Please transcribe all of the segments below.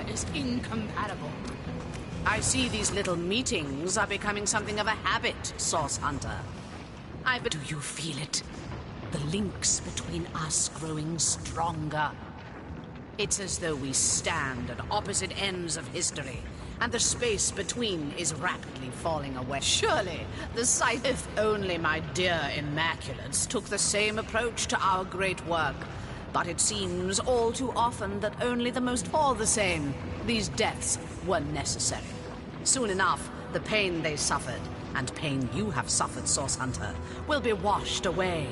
is incompatible. I see these little meetings are becoming something of a habit, Source Hunter. Do you feel it? The links between us growing stronger. It's as though we stand at opposite ends of history, and the space between is rapidly falling away. Surely, the sight if only my dear Immaculates took the same approach to our great work. But it seems all too often that only the most all the same. These deaths were necessary. Soon enough, the pain they suffered, and pain you have suffered, Source Hunter, will be washed away.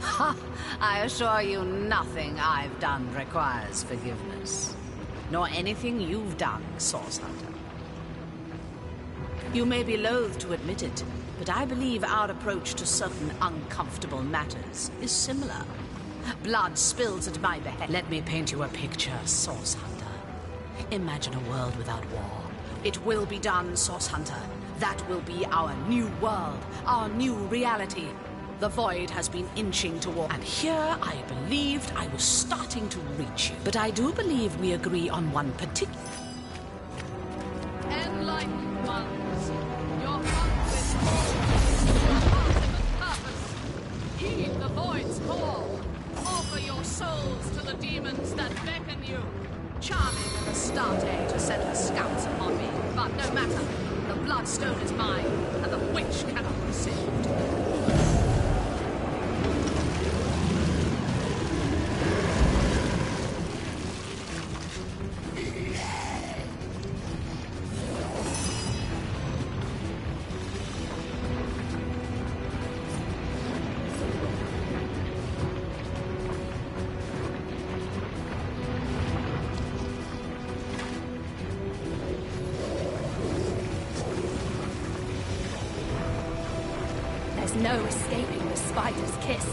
Ha! I assure you nothing I've done requires forgiveness. Nor anything you've done, Source Hunter. You may be loath to admit it, but I believe our approach to certain uncomfortable matters is similar. Blood spills at my behest. Let me paint you a picture, Source Hunter. Imagine a world without war. It will be done, Source Hunter. That will be our new world, our new reality. The void has been inching toward, and here I believed I was starting to reach you. But I do believe we agree on one particular... Enlightened ones, your heart is full. Your ultimate purpose. Heed the void's call. Offer your souls to the demons that beckon you. Charming of Astarte to send her scouts upon me, but no matter. The bloodstone is mine, and the witch cannot be saved. There's no escaping the spider's kiss.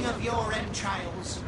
Of your entrails.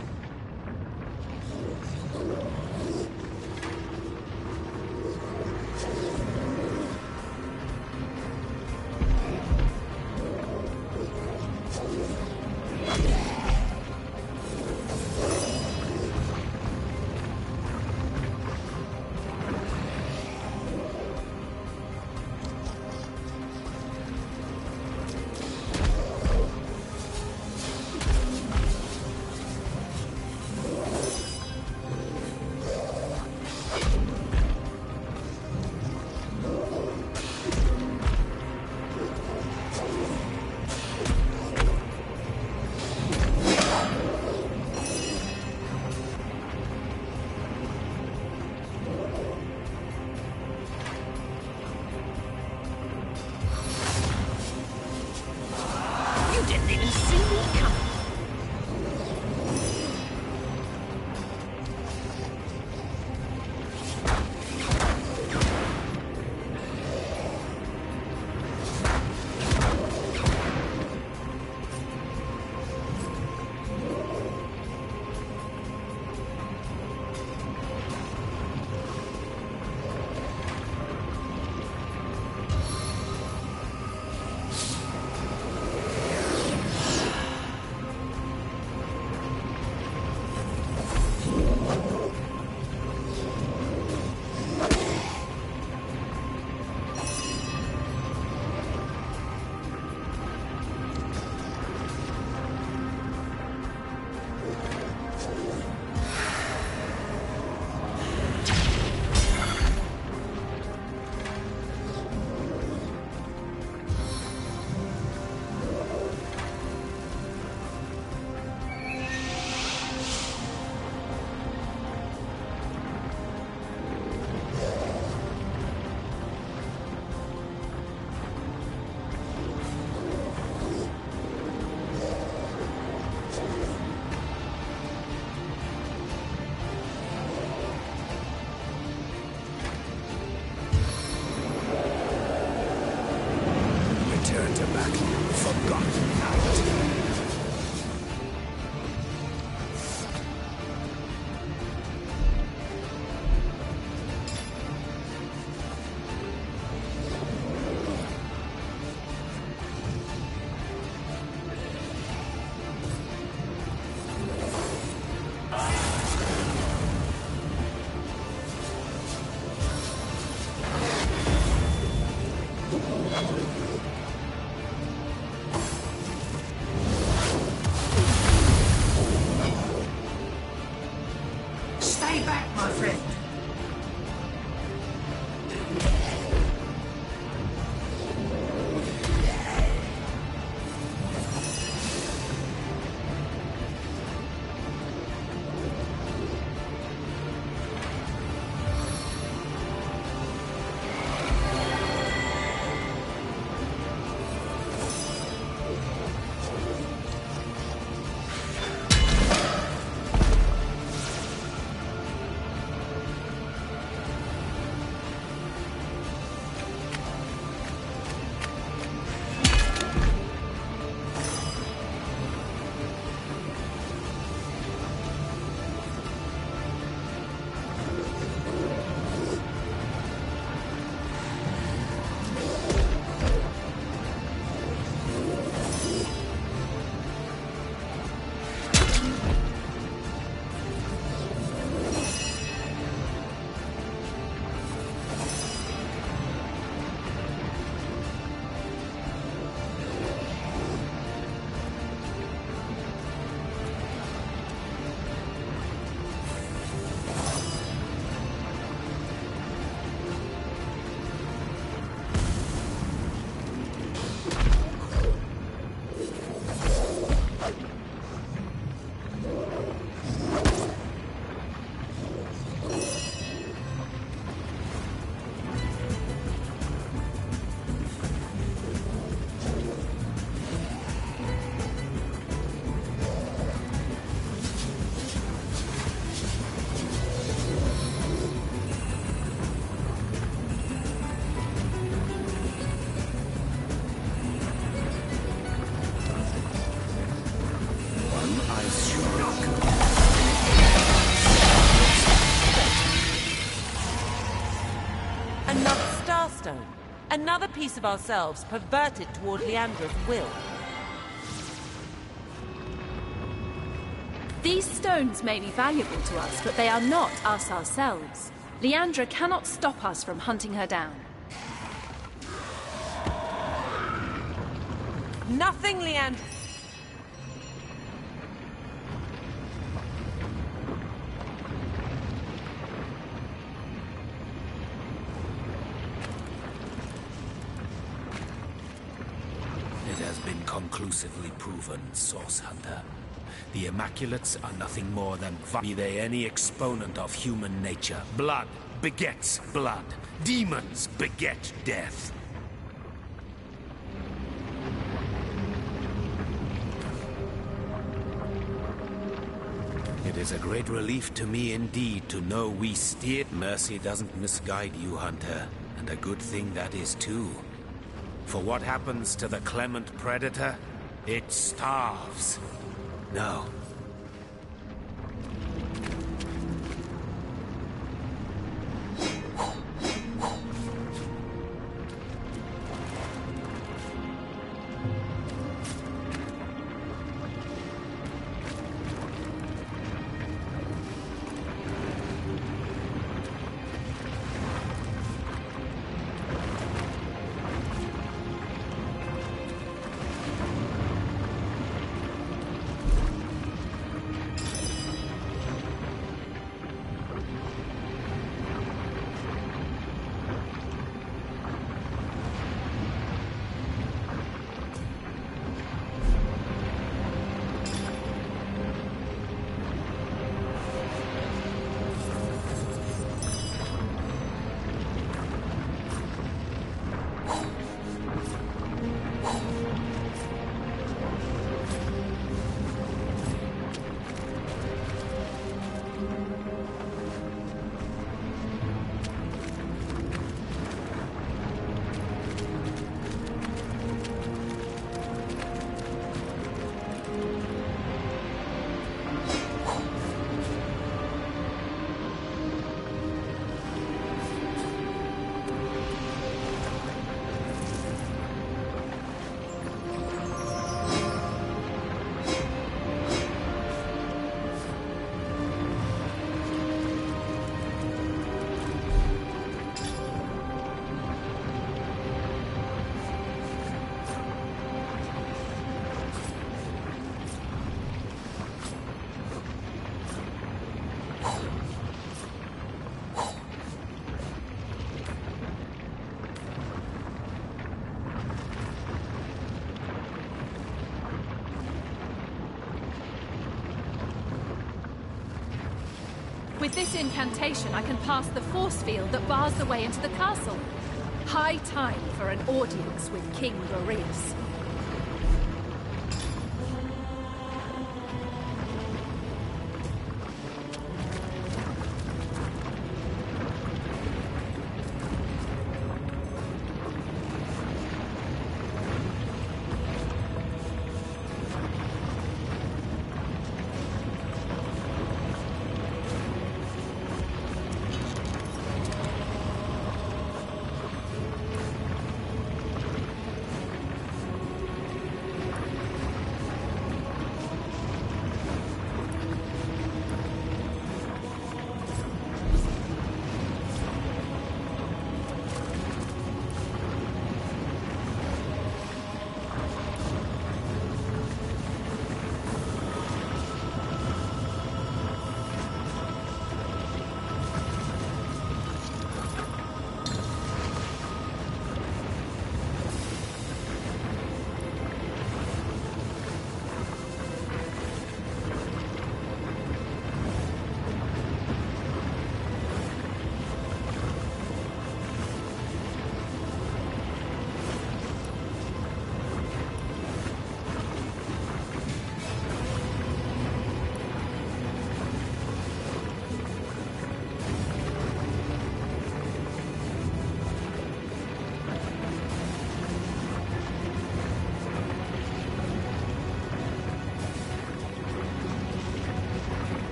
stone. Another piece of ourselves perverted toward Leandra's will. These stones may be valuable to us, but they are not us ourselves. Leandra cannot stop us from hunting her down. Nothing, Leandra. It has been conclusively proven, Source Hunter. The Immaculates are nothing more than be they any exponent of human nature. Blood begets blood. Demons beget death. It is a great relief to me indeed to know we steer. Mercy doesn't misguide you, Hunter, and a good thing that is too. For what happens to the clement predator? It starves. No. With this incantation, I can pass the force field that bars the way into the castle. High time for an audience with King Boreas.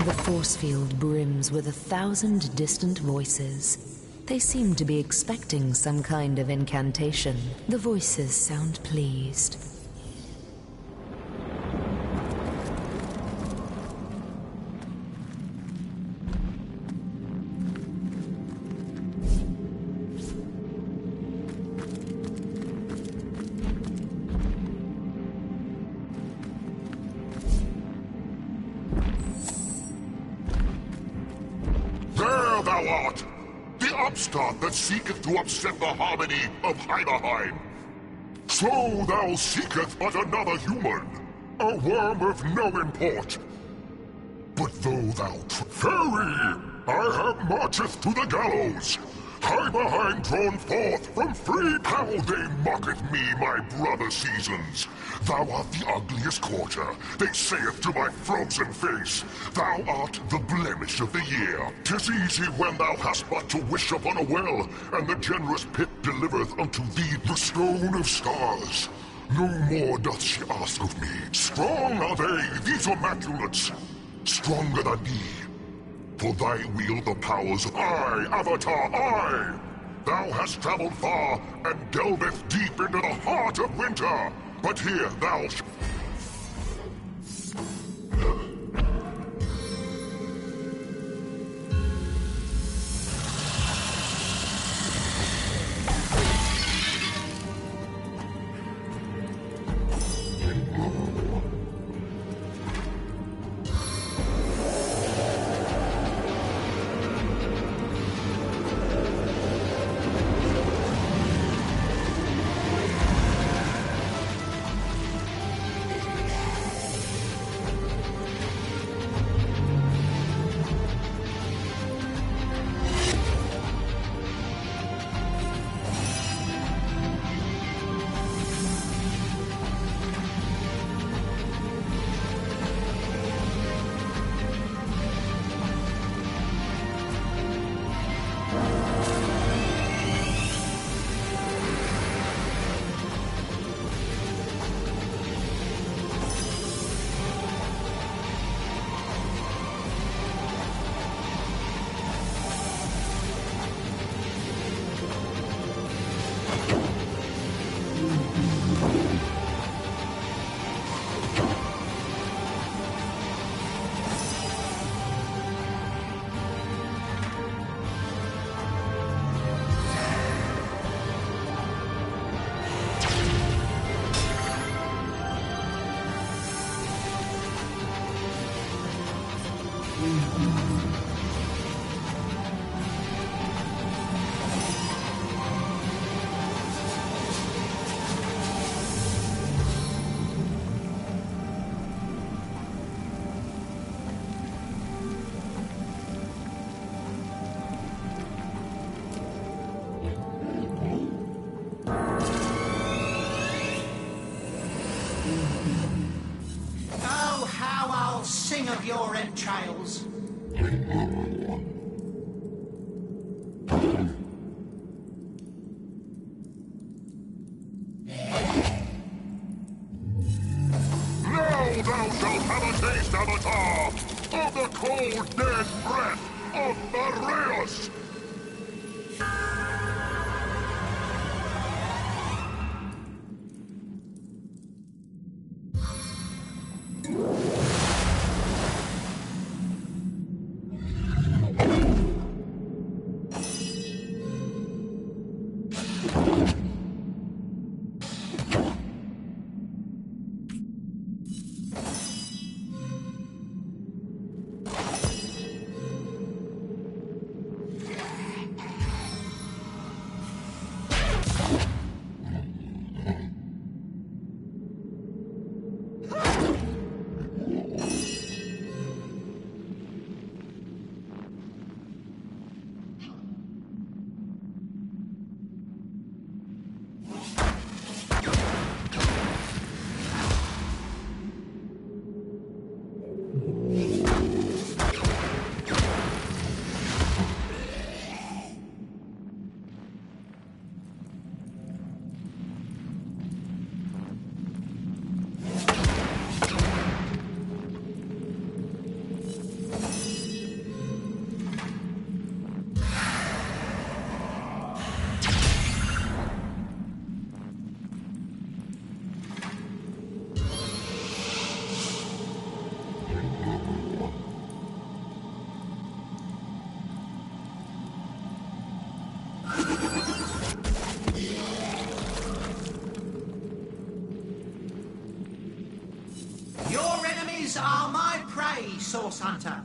The force field brims with 1,000 distant voices. They seem to be expecting some kind of incantation. The voices sound pleased. There thou art! The upstart that seeketh to upset the harmony of Heimerheim. So thou seeketh but another human, a worm of no import. But though thou fairy, I have marcheth to the gallows. Heimerheim drawn forth from free how they mocketh me, my brother seasons. Thou art the ugliest quarter, they saith to my frozen face. Thou art the blemish of the year. 'Tis easy when thou hast but to wish upon a well, and the generous pit delivereth unto thee the stone of stars. No more doth she ask of me. Strong are they, these immaculates, stronger than thee. For thy wield the powers I, Avatar, I! Thou hast traveled far, and delveth deep into the heart of winter. But here thou sing of your entrails. Now thou shalt have a taste, Avatar, of the cold, dead breath of Mareus! Source Hunter.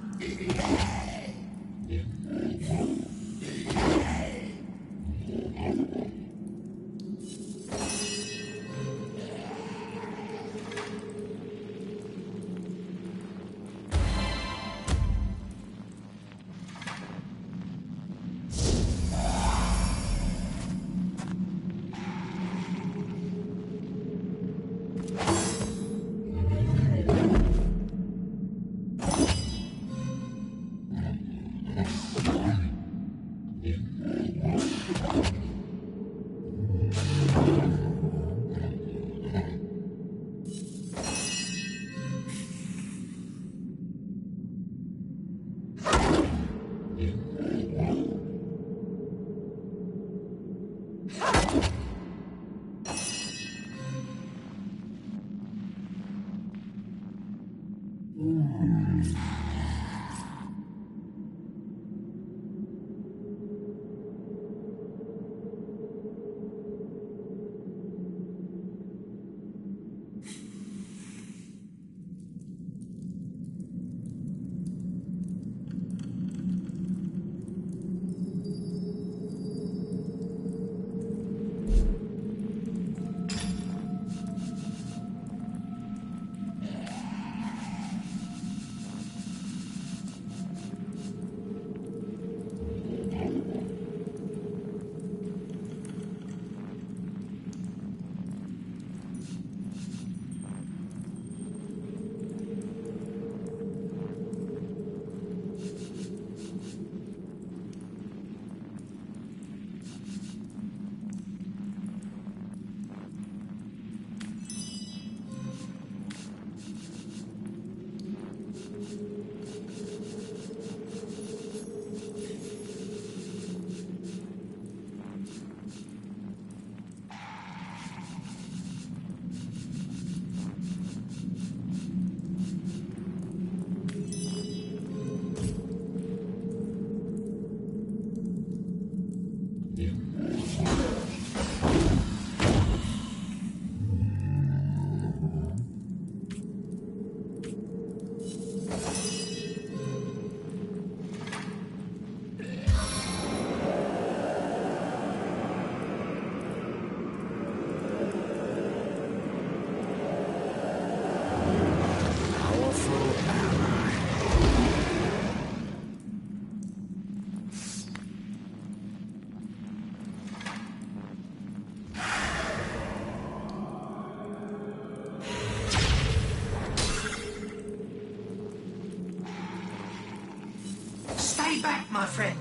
Stay back, my friend.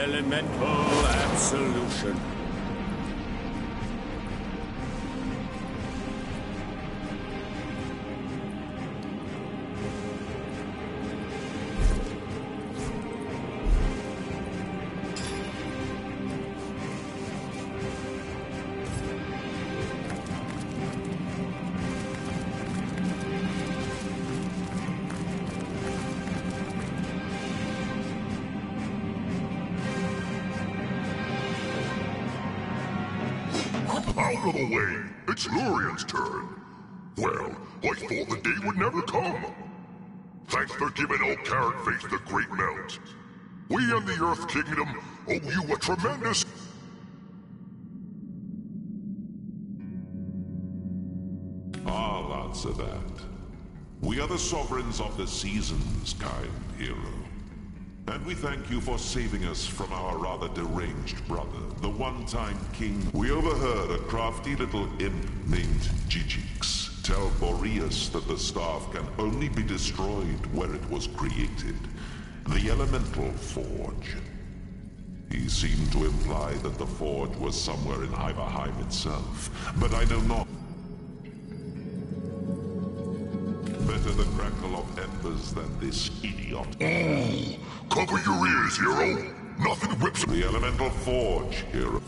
Elemental absolution. Out of the way! It's Lurian's turn! Well, I thought the day would never come! Thanks for giving old Carrot Face the Great Melt! We and the Earth Kingdom owe you a tremendous... I'll answer that. We are the sovereigns of the seasons, kind hero. And we thank you for saving us from our rather deranged brother, the one-time king. We overheard a crafty little imp named Gigix tell Boreas that the staff can only be destroyed where it was created. The Elemental Forge. He seemed to imply that the forge was somewhere in Hyberheim itself, but I know not. Better the crackle of embers than this idiot. Oh! Cover your ears, hero! Nothing whips... The Elemental Forge, hero.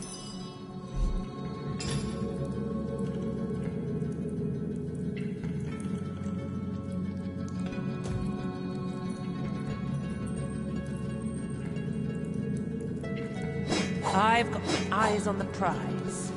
I've got my eyes on the prize.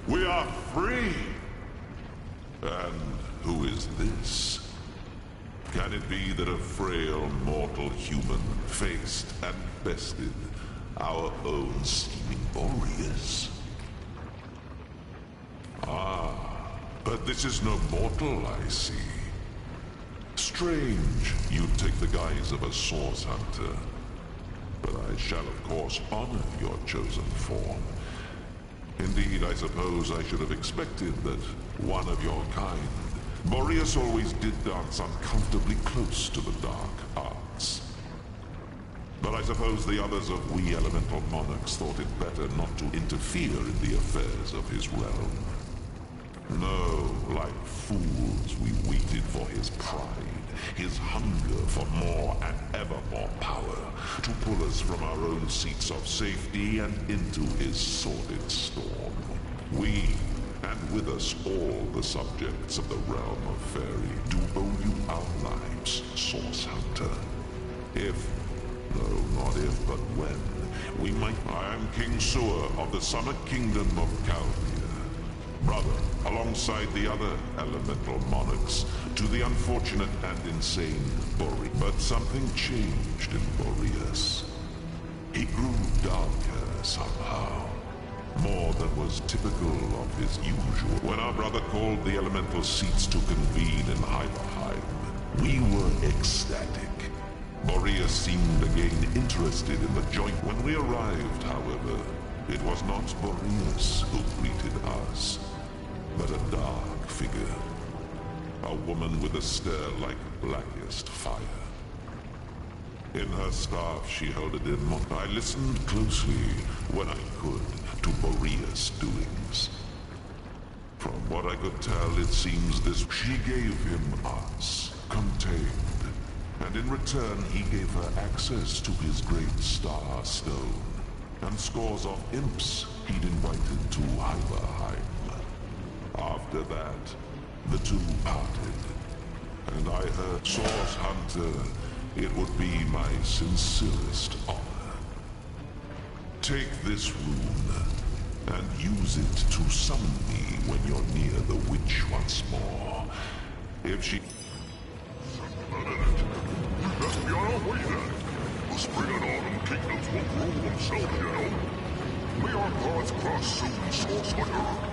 We are free! And who is this? Can it be that a frail mortal human faced and bested our own scheming Boreas? Ah, but this is no mortal, I see. Strange you take the guise of a source hunter. But I shall of course honor your chosen form. Indeed, I suppose I should have expected that one of your kind. Boreas always did dance uncomfortably close to the dark arts. But I suppose the others of we elemental monarchs thought it better not to interfere in the affairs of his realm. No, like fools, we waited for his pride, his hunger for more and ever more power, to pull us from our own seats of safety and into his sordid storm. We, and with us all the subjects of the realm of Fairy, do owe you our lives, Source Hunter. If, no, not if, but when, we might... I am King Sewer of the Summer Kingdom of Calvia. Brother, alongside the other elemental monarchs, to the unfortunate and insane Boreas. But something changed in Boreas. He grew darker somehow. More than was typical of his usual. When our brother called the elemental seats to convene in Hyperheim, we were ecstatic. Boreas seemed again interested in the joint. When we arrived, however, it was not Boreas who greeted us, but a dark figure. A woman with a stare like blackest fire. In her scarf she held it in. I listened closely when I could to Boreas' doings. From what I could tell, it seems this she gave him us, contained. And in return he gave her access to his great star stone, and scores of imps he'd invited to Hyperheim. After that, the two parted, and I heard, Source Hunter, it would be my sincerest honor. Take this rune, and use it to summon me when you're near the witch once more. If she... We best be on our way then. The spring and autumn kingdoms will rule themselves, you know. May our paths cross soon, Source Hunter.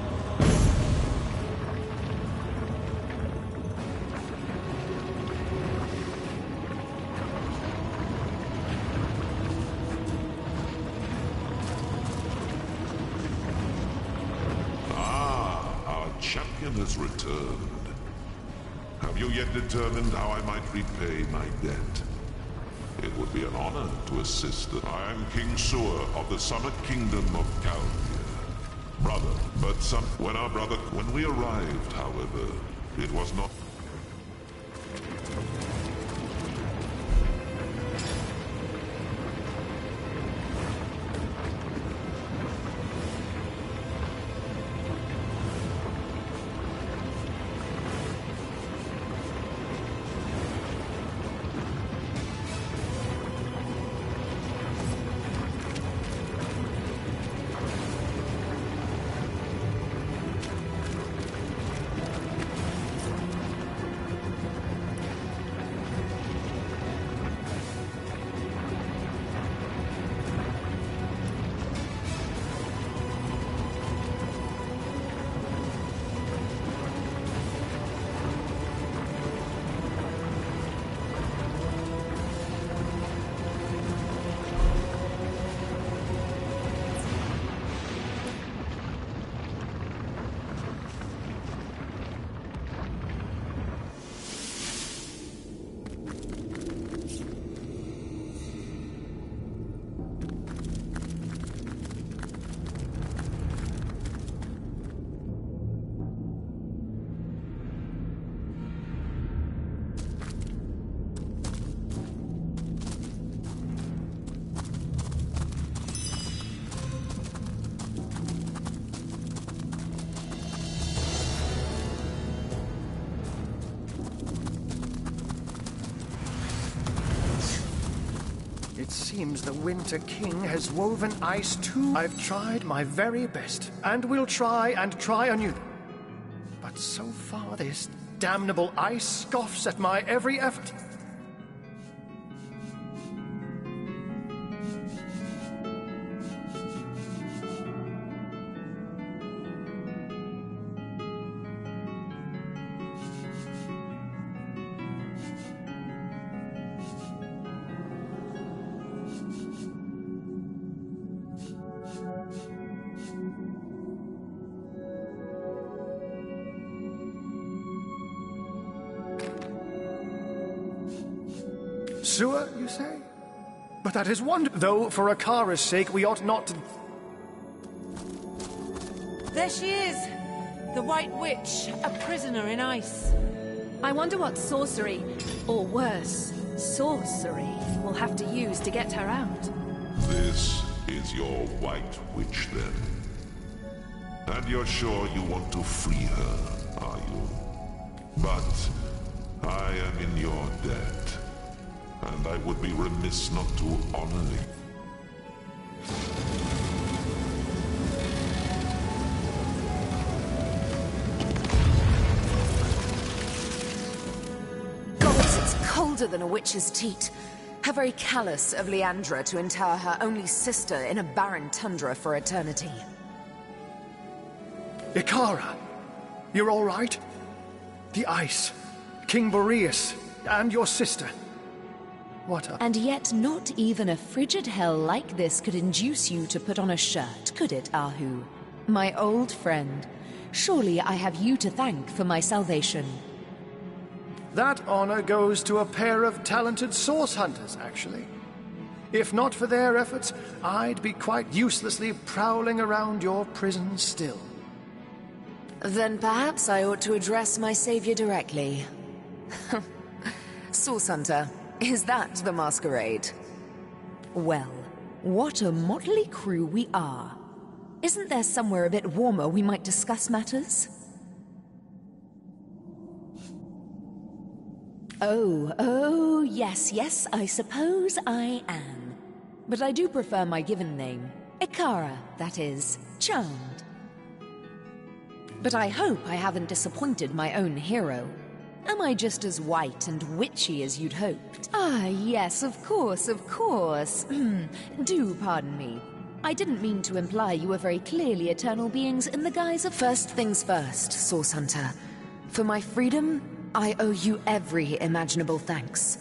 Has returned. Have you yet determined how I might repay my debt? It would be an honor to assist. I am King Sewer of the Summer Kingdom of Calvia. Brother, but when we arrived, however, it was not... It seems the Winter King has woven ice too. I've tried my very best, and will try and try anew. But so far this damnable ice scoffs at my every effort. Sewer, you say? But that is wonderful. Though, for Akara's sake, we ought not to... There she is! The White Witch, a prisoner in ice. I wonder what sorcery, or worse, sorcery, we'll have to use to get her out. This is your White Witch, then. And you're sure you want to free her, are you? But I am in your debt, and I would be remiss not to honor it. Gods, it's colder than a witch's teat. How very callous of Leandra to inter her only sister in a barren tundra for eternity. Ikara, you're all right? The ice, King Boreas, and your sister. What a... And yet not even a frigid hell like this could induce you to put on a shirt, could it, Ahu? My old friend, surely I have you to thank for my salvation. That honor goes to a pair of talented source hunters, actually. If not for their efforts, I'd be quite uselessly prowling around your prison still. Then perhaps I ought to address my savior directly. Source Hunter, is that the masquerade? Well, what a motley crew we are. Isn't there somewhere a bit warmer we might discuss matters? Oh, yes, I suppose I am. But I do prefer my given name. Ikara, that is. Charmed. But I hope I haven't disappointed my own hero. Am I just as white and witchy as you'd hoped? Ah, yes, of course. Do pardon me. I didn't mean to imply you were very clearly eternal beings in the guise of... First things first, Source Hunter. For my freedom, I owe you every imaginable thanks.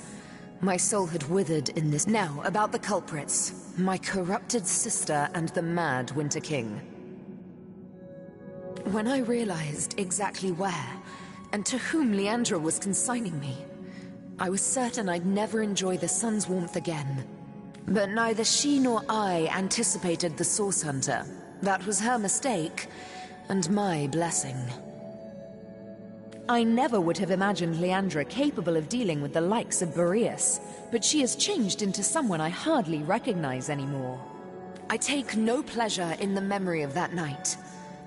My soul had withered in this... Now, about the culprits. My corrupted sister and the mad Winter King. When I realized exactly where, and to whom Leandra was consigning me, I was certain I'd never enjoy the sun's warmth again. But neither she nor I anticipated the Source Hunter. That was her mistake, and my blessing. I never would have imagined Leandra capable of dealing with the likes of Boreas, but she has changed into someone I hardly recognize anymore. I take no pleasure in the memory of that night.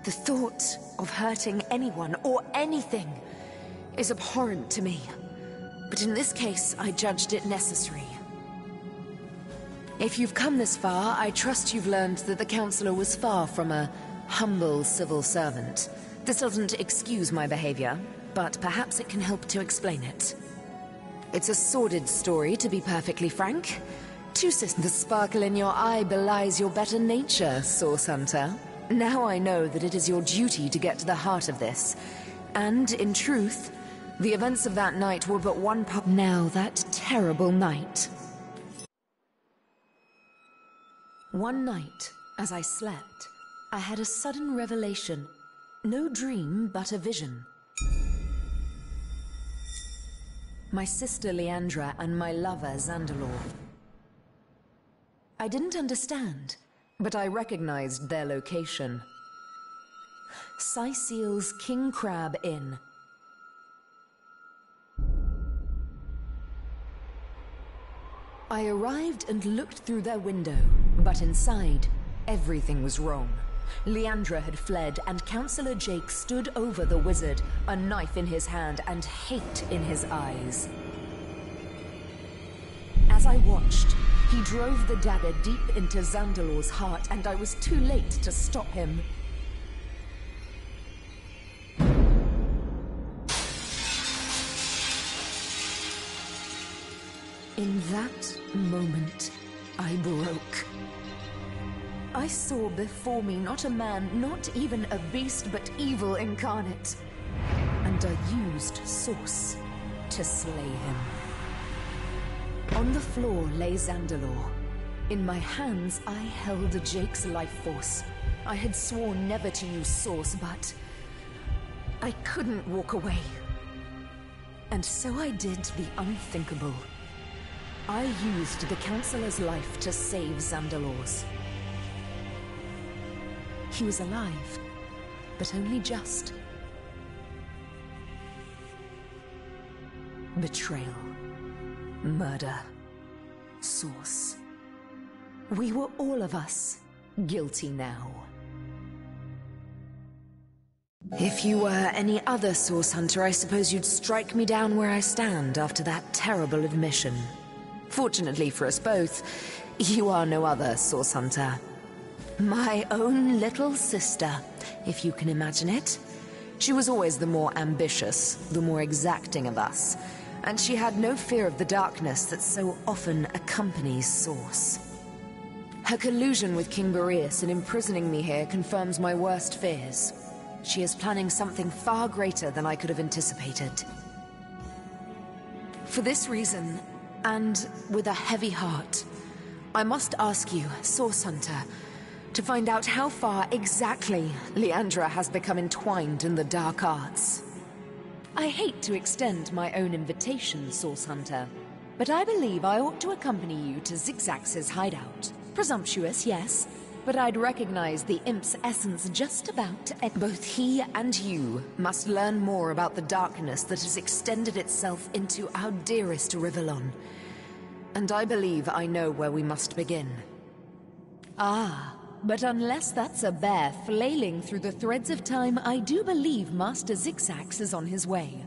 The thought of hurting anyone or anything is abhorrent to me. But in this case, I judged it necessary. If you've come this far, I trust you've learned that the Counselor was far from a humble civil servant. This doesn't excuse my behavior, but perhaps it can help to explain it. It's a sordid story, to be perfectly frank. The sparkle in your eye belies your better nature, Source Hunter. Now I know that it is your duty to get to the heart of this. And, in truth, the events of that night were but one part. Now that terrible night. One night, as I slept, I had a sudden revelation. No dream, but a vision. My sister Leandra and my lover Zandalor. I didn't understand, but I recognized their location. Syceel's King Crab Inn. I arrived and looked through their window, but inside, everything was wrong. Leandra had fled, and Counselor Jake stood over the wizard, a knife in his hand and hate in his eyes. As I watched, He drove the dagger deep into Zandalor's heart, and I was too late to stop him. In that moment, I broke. I saw before me not a man, not even a beast, but evil incarnate. And I used Source to slay him. On the floor lay Zandalor. In my hands, I held Jake's life force. I had sworn never to use Source, but I couldn't walk away. And so I did the unthinkable. I used the Counselor's life to save Zandalor's. He was alive, but only just. Betrayal. Murder. Source. We were all of us guilty now. If you were any other Source Hunter, I suppose you'd strike me down where I stand after that terrible admission. Fortunately for us both, you are no other Source Hunter. My own little sister, if you can imagine it. She was always the more ambitious, the more exacting of us, and she had no fear of the darkness that so often accompanies Source. Her collusion with King Boreas in imprisoning me here confirms my worst fears. She is planning something far greater than I could have anticipated. For this reason, and with a heavy heart, I must ask you, Source Hunter, to find out how far exactly Leandra has become entwined in the dark arts. I hate to extend my own invitation, Source Hunter, but I believe I ought to accompany you to Zigzax's hideout. Presumptuous, yes, but I'd recognize the imp's essence just about. Both he and you must learn more about the darkness that has extended itself into our dearest Rivellon. And I believe I know where we must begin. Ah, but unless that's a bear flailing through the threads of time, I do believe Master Zigzax is on his way.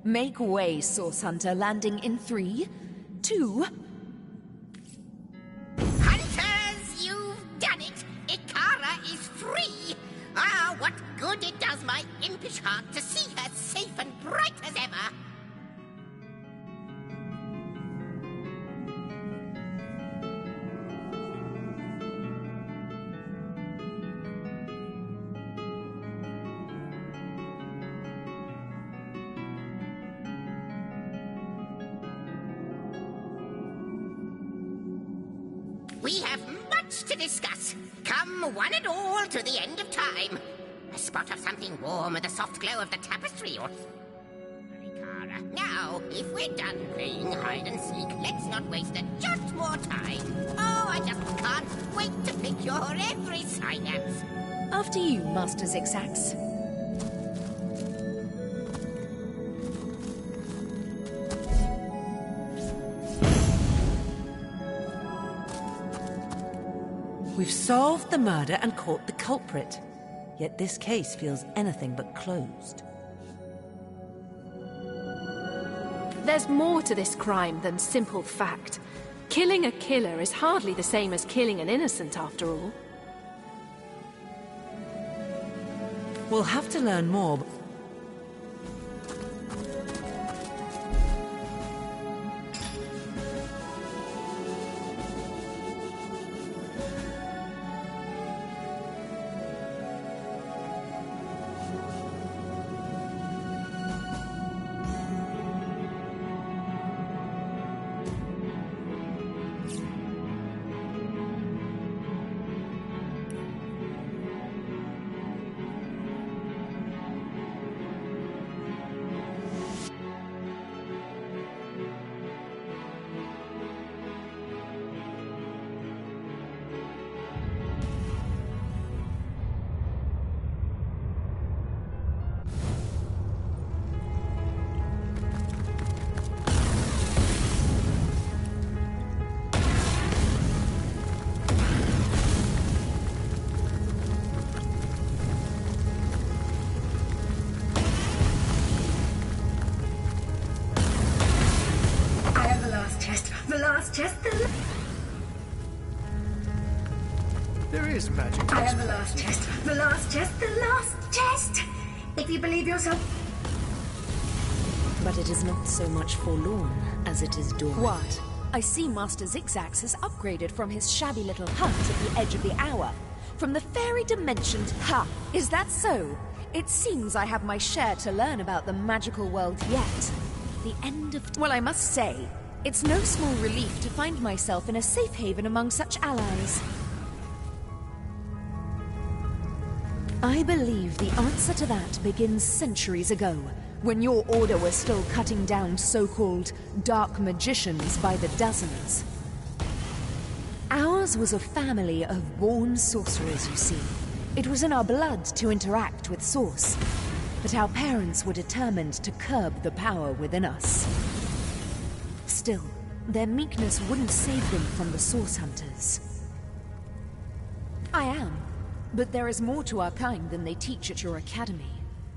Make way, Source Hunter, landing in 3, 2... Hunters, you've done it! Ikara is free! Ah, what good it does my impish heart to see her safe and bright as ever! We have much to discuss. Come one and all to the end of time. A spot of something warm and the soft glow of the tapestry or... Ikara. Now, if we're done playing hide and seek, let's not waste a jot more time. Oh, I just can't wait to pick your every synapse. After you, Master Zigzax. We've solved the murder and caught the culprit. Yet this case feels anything but closed. There's more to this crime than simple fact. Killing a killer is hardly the same as killing an innocent, after all. We'll have to learn more. There is magic. I am the last test. The last test. The last test! If you believe yourself... But it is not so much forlorn as it is dawn. What? I see Master Zigzags has upgraded from his shabby little hut at the edge of the hour. From the fairy dimension to... Ha! Is that so? It seems I have my share to learn about the magical world yet. The end of... Well, I must say, it's no small relief to find myself in a safe haven among such allies. I believe the answer to that begins centuries ago, when your order was still cutting down so-called dark magicians by the dozens. Ours was a family of born sorcerers, you see. It was in our blood to interact with Source, but our parents were determined to curb the power within us. Still, their meekness wouldn't save them from the Source Hunters. I am, but there is more to our kind than they teach at your academy.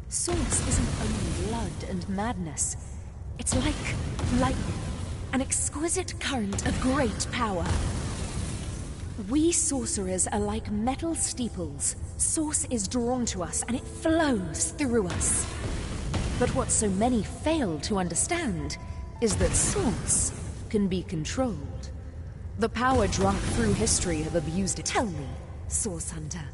Source isn't only blood and madness. It's like lightning, an exquisite current of great power. We sorcerers are like metal steeples. Source is drawn to us and it flows through us. But what so many fail to understand is that Source can be controlled. The power drunk through history have abused it. Tell me, Source Hunter,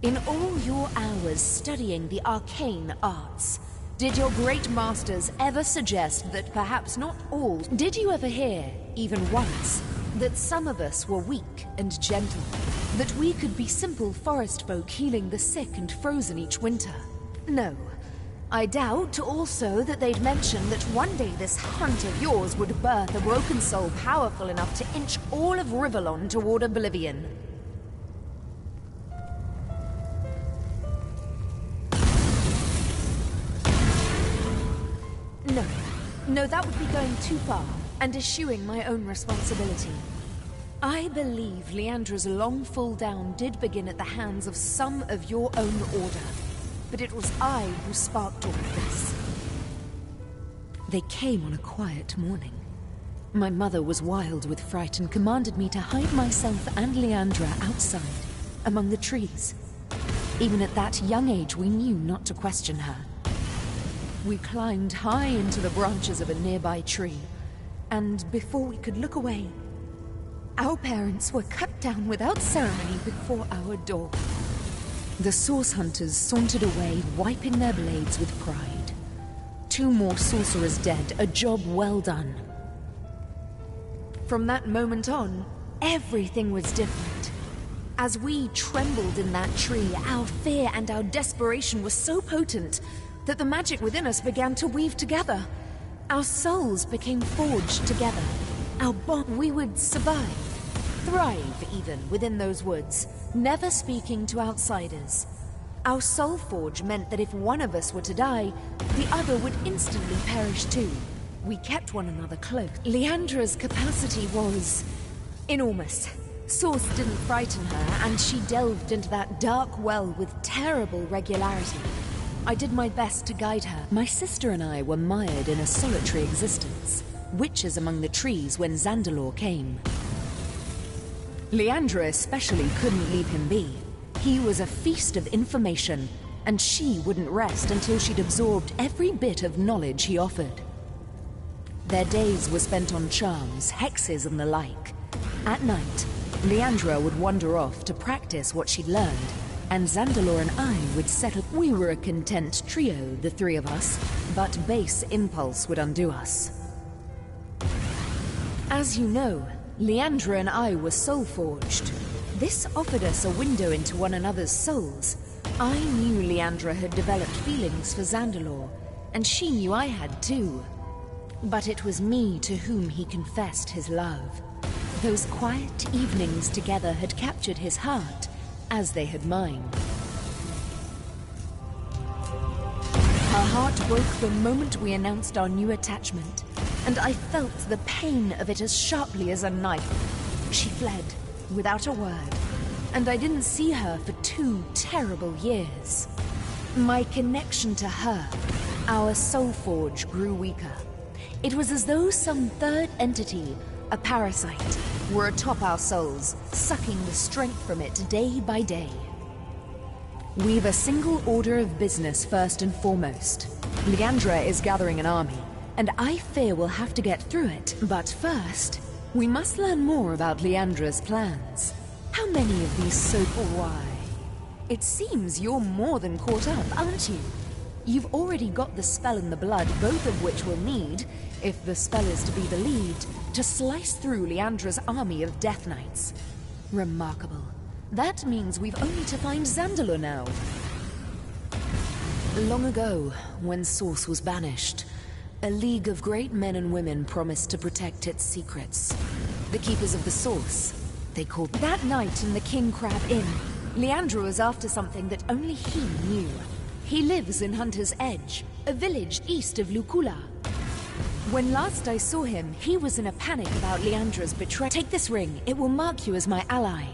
in all your hours studying the arcane arts, did your great masters ever suggest that perhaps not all... Did you ever hear, even once, that some of us were weak and gentle? That we could be simple forest folk healing the sick and frozen each winter? No. I doubt also that they'd mention that one day this hunt of yours would birth a broken soul powerful enough to inch all of Rivellon toward oblivion. No, that would be going too far, and eschewing my own responsibility. I believe Leandra's long fall down did begin at the hands of some of your own order, but it was I who sparked all of this. They came on a quiet morning. My mother was wild with fright and commanded me to hide myself and Leandra outside, among the trees. Even at that young age, we knew not to question her. We climbed high into the branches of a nearby tree, and before we could look away, our parents were cut down without ceremony before our door. The Source Hunters sauntered away, wiping their blades with pride. 2 more sorcerers dead, a job well done. From that moment on, everything was different. As we trembled in that tree, our fear and our desperation were so potent that the magic within us began to weave together. Our souls became forged together. Our bond, we would survive, thrive even within those woods, never speaking to outsiders. Our soul forge meant that if one of us were to die, the other would instantly perish too. We kept one another close. Leandra's capacity was enormous. Source didn't frighten her, and she delved into that dark well with terrible regularity. I did my best to guide her. My sister and I were mired in a solitary existence, witches among the trees when Zandalore came. Leandra especially couldn't leave him be. He was a feast of information, and she wouldn't rest until she'd absorbed every bit of knowledge he offered. Their days were spent on charms, hexes, and the like. At night, Leandra would wander off to practice what she'd learned, and Zandalore and I would settle. We were a content trio, the 3 of us, but base impulse would undo us. As you know, Leandra and I were soul-forged. This offered us a window into one another's souls. I knew Leandra had developed feelings for Zandalore, and she knew I had too. But it was me to whom he confessed his love. Those quiet evenings together had captured his heart, as they had mine. Her heart broke the moment we announced our new attachment, and I felt the pain of it as sharply as a knife. She fled, without a word, and I didn't see her for 2 terrible years. My connection to her, our soul forge, grew weaker. It was as though some third entity a parasite. We're atop our souls, sucking the strength from it day by day. We've a single order of business first and foremost. Leandra is gathering an army, and I fear we'll have to get through it. But first, we must learn more about Leandra's plans. How many of these why? It seems you're more than caught up, aren't you? You've already got the spell in the blood, both of which we'll need, if the spell is to be believed, to slice through Leandra's army of Death Knights. Remarkable. That means we've only to find Zandalor now. Long ago, when Source was banished, a league of great men and women promised to protect its secrets. The Keepers of the Source, they called that night in the King Crab Inn. Leandra was after something that only he knew. He lives in Hunter's Edge, a village east of Lucula. When last I saw him, he was in a panic about Leandra's betrayal. Take this ring, it will mark you as my ally.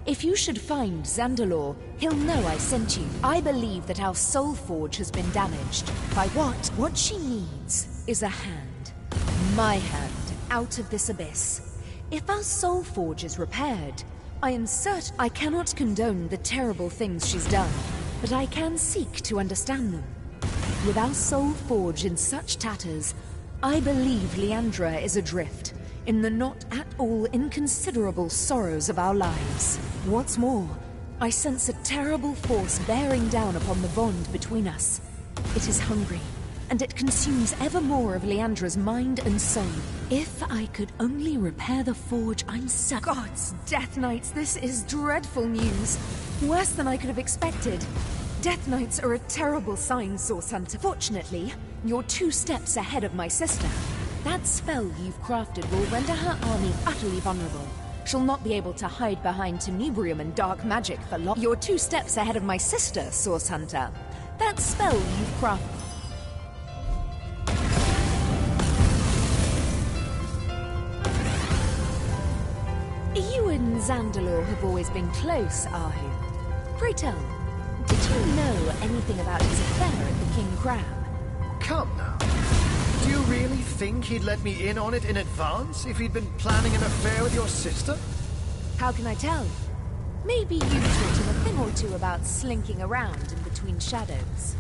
If you should find Zandalor, he'll know I sent you. I believe that our soul forge has been damaged. By what? What she needs is a hand. My hand, out of this abyss. If our soul forge is repaired, I am certain I cannot condone the terrible things she's done, but I can seek to understand them. With our soul forge in such tatters, I believe Leandra is adrift in the not at all inconsiderable sorrows of our lives. What's more, I sense a terrible force bearing down upon the bond between us. It is hungry, and it consumes ever more of Leandra's mind and soul. If I could only repair the forge, I'm certain— Gods, Death Knights, this is dreadful news. Worse than I could have expected. Death Knights are a terrible sign, Source Hunter. Fortunately, you're 2 steps ahead of my sister. That spell you've crafted will render her army utterly vulnerable. She'll not be able to hide behind Tenebrium and dark magic for long. You're 2 steps ahead of my sister, Source Hunter. That spell you've crafted— You and Zandalor have always been close, Ahu. Pray tell, did you know anything about his affair at the King Crab? Come now. Do you really think he'd let me in on it in advance if he'd been planning an affair with your sister? How can I tell? Maybe you taught him a thing or two about slinking around in between shadows.